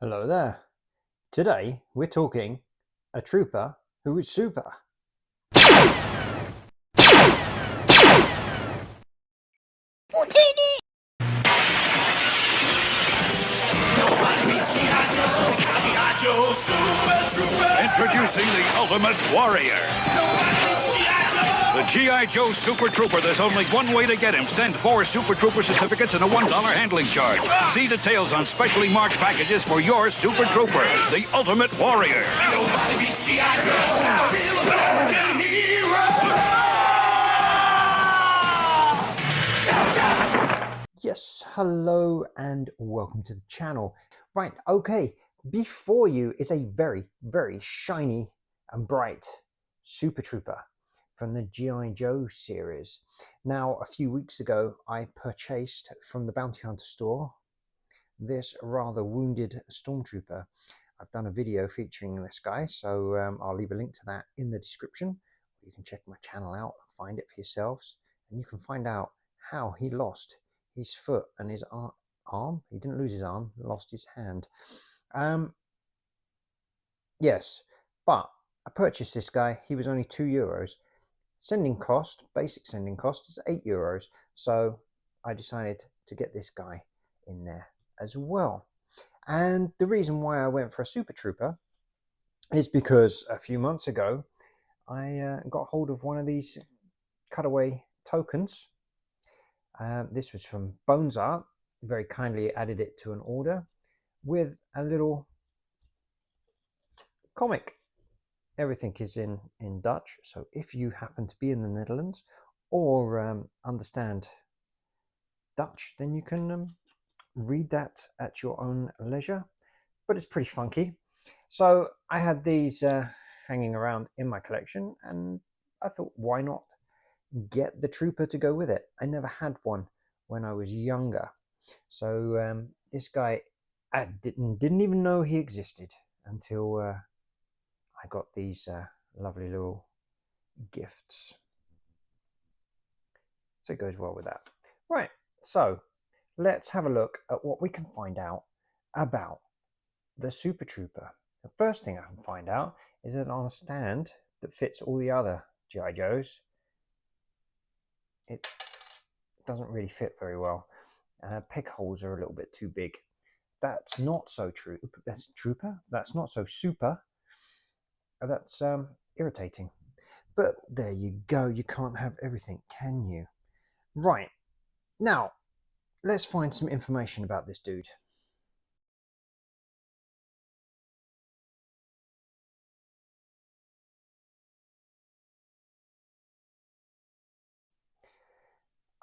Hello there. Today we're talking a trooper who is super. Introducing the Ultimate Warrior. The G.I. Joe Super Trooper. There's only one way to get him. Send 4 Super Trooper certificates and a $1 handling charge. See details on specially marked packages for your Super Trooper, the Ultimate Warrior. Nobody beats G.I. Joe, real American hero. Yes, hello and welcome to the channel. Right, okay, before you is a very, very shiny and bright Super Trooper from the G.I. Joe series. Now, a few weeks ago, I purchased from the Bounty Hunter store this rather wounded Stormtrooper. I've done a video featuring this guy, so I'll leave a link to that in the description. You can check my channel out and find it for yourselves, and you can find out how he lost his foot and his arm. He didn't lose his arm, lost his hand. Yes, but I purchased this guy. He was only €2. Sending cost, basic sending cost, is €8. So I decided to get this guy in there as well. And the reason why I went for a Super Trooper is because a few months ago I got hold of one of these cutaway tokens. This was from Bones Art. Very kindly added it to an order with a little comic. Everything is in Dutch, so if you happen to be in the Netherlands or understand Dutch, then you can read that at your own leisure, but it's pretty funky. So I had these hanging around in my collection, and I thought, why not get the Trooper to go with it? I never had one when I was younger, so this guy, I didn't even know he existed until I got these lovely little gifts. So it goes well with that. Right, so let's have a look at what we can find out about the Super Trooper. The first thing I can find out is that on a stand that fits all the other G.I. Joes, it doesn't really fit very well. Peg holes are a little bit too big. That's not so true. That's Trooper. That's not so super. That's irritating. But there you go. You can't have everything, can you? Right. Now, let's find some information about this dude.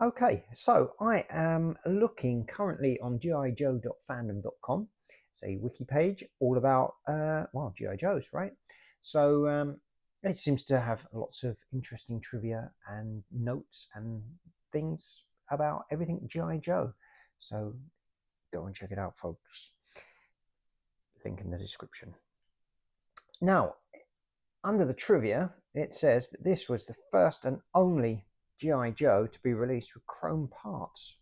Okay, so I am looking currently on gijoe.fandom.com. It's a wiki page all about, well, G.I. Joes, right? So it seems to have lots of interesting trivia and notes and things about everything G.I. Joe. So go and check it out, folks. Link in the description. Now, under the trivia, it says that this was the first and only G.I. Joe to be released with chrome parts.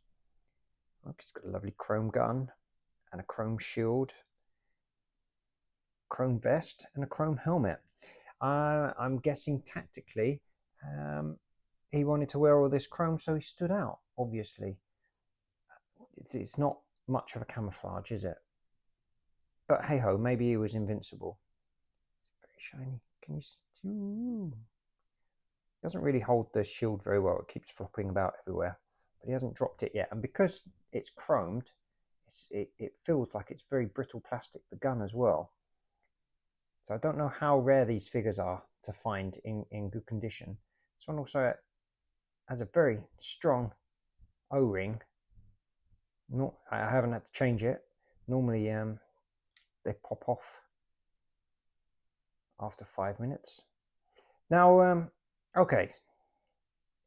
Look, it's got a lovely chrome gun and a chrome shield, chrome vest, and a chrome helmet. I'm guessing tactically he wanted to wear all this chrome so he stood out, obviously. It's not much of a camouflage, is it? But hey ho, maybe he was invincible. It's very shiny. Can you see? Doesn't really hold the shield very well. It keeps flopping about everywhere, but he hasn't dropped it yet. And because it's chromed, it feels like it's very brittle plastic, the gun as well. So I don't know how rare these figures are to find in good condition. This one also has a very strong O-ring. I haven't had to change it. Normally they pop off after 5 minutes. Now, okay,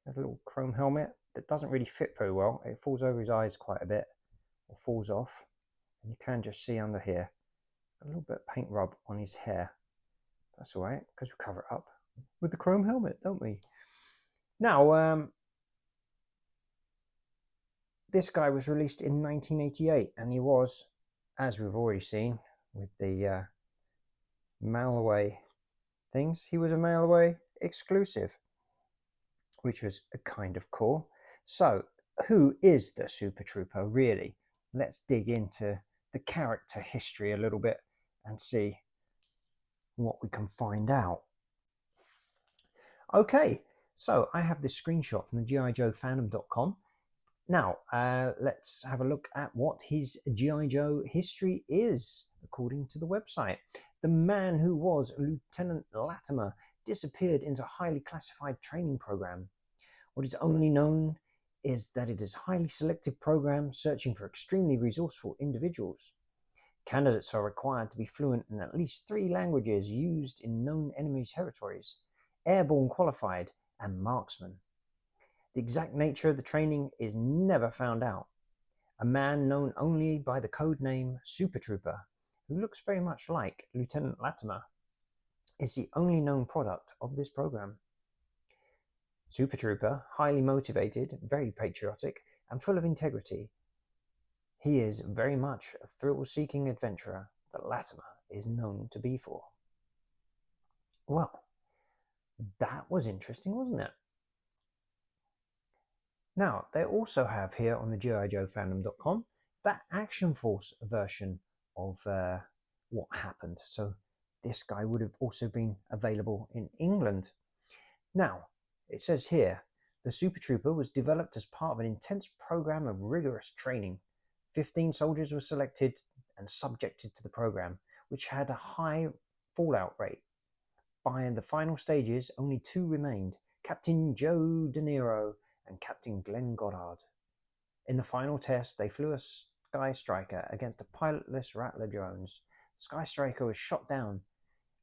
there's a little chrome helmet that doesn't really fit very well. It falls over his eyes quite a bit, or falls off, and you can just see under here a little bit of paint rub on his hair. That's all right, because we cover it up with the chrome helmet, don't we? Now, this guy was released in 1988, and he was, as we've already seen, with the mail away things. He was a mail away exclusive, which was a kind of cool. So, who is the Super Trooper really? Let's dig into the character history a little bit and see what we can find out. Okay, so I have this screenshot from the GIJoeFandom.com. Now, let's have a look at what his G.I. Joe history is, according to the website. The man who was Lieutenant Latimer disappeared into a highly classified training program. What is only known is that it is a highly selective program searching for extremely resourceful individuals. Candidates are required to be fluent in at least 3 languages used in known enemy territories, airborne qualified, and marksman. The exact nature of the training is never found out. A man known only by the code name Super Trooper, who looks very much like Lieutenant Latimer, is the only known product of this program. Super Trooper, highly motivated, very patriotic, and full of integrity. He is very much a thrill-seeking adventurer that Latimer is known to be for. Well, that was interesting, wasn't it? Now, they also have here on the GIJoeFandom.com that Action Force version of what happened. So this guy would have also been available in England. Now, it says here, the Super Trooper was developed as part of an intense program of rigorous training. 15 soldiers were selected and subjected to the program, which had a high fallout rate. By the final stages, only 2 remained, Captain Joe De Niro and Captain Glenn Goddard. In the final test, they flew a Sky Striker against a pilotless Rattler Jones. Sky Striker was shot down,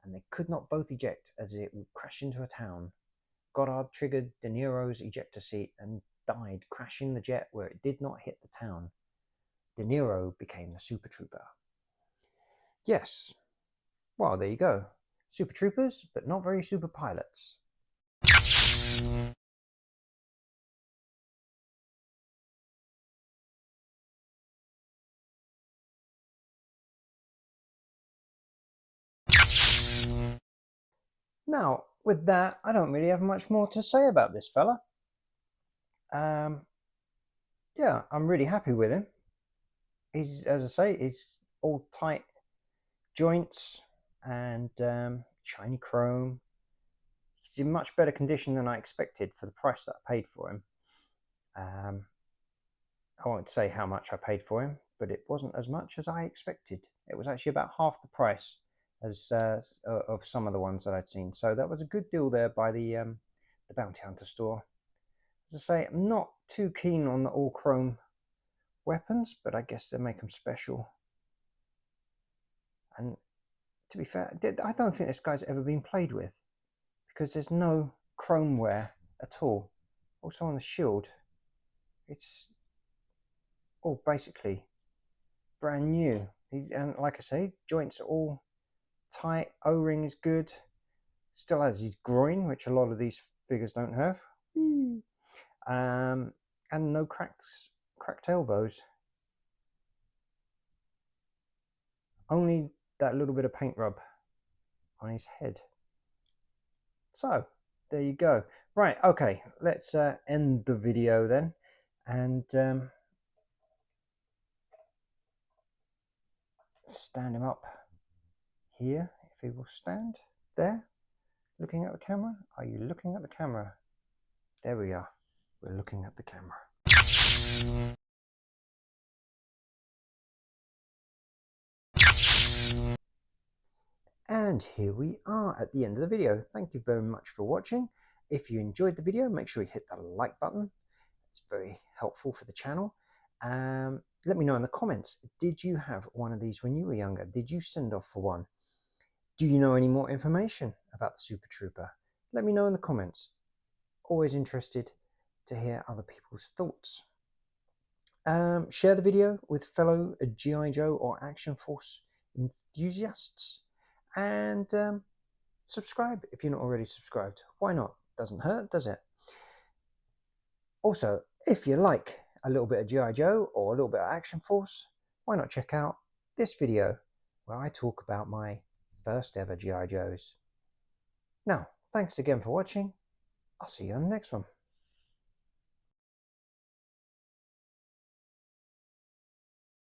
and they could not both eject as it would crash into a town. Goddard triggered De Niro's ejector seat and died, crashing the jet where it did not hit the town. De Niro became the Super Trooper. Yes, well, there you go. Super Troopers, but not very super pilots. Now, with that, I don't really have much more to say about this fella. Yeah, I'm really happy with him. He's, as I say, he's all tight joints and shiny chrome. He's in much better condition than I expected for the price that I paid for him. I won't say how much I paid for him, but it wasn't as much as I expected. It was actually about half the price as of some of the ones that I'd seen. So that was a good deal there by the Bounty Hunter store. As I say, I'm not too keen on the all chrome weapons, but I guess they make them special. And to be fair, I don't think this guy's ever been played with, because there's no chrome wear at all. Also on the shield, it's all basically brand new. And like I say, joints are all tight, O-ring is good, still has his groin, which a lot of these figures don't have, and no cracked elbows, only that little bit of paint rub on his head. So there you go. Right, okay, let's end the video then, and stand him up here, if he will stand there, looking at the camera. Are you looking at the camera? There we are. We're looking at the camera. And here we are at the end of the video. Thank you very much for watching. If you enjoyed the video, make sure you hit the like button. It's very helpful for the channel. Let me know in the comments, did you have one of these when you were younger? Did you send off for one? Do you know any more information about the Super Trooper? Let me know in the comments. Always interested to hear other people's thoughts. Share the video with fellow G.I. Joe or Action Force enthusiasts, and subscribe if you're not already subscribed. Why not? Doesn't hurt, does it? Also, if you like a little bit of G.I. Joe or a little bit of Action Force, why not check out this video? where I talk about my first ever G.I. Joes. Now, thanks again for watching. I'll see you on the next one.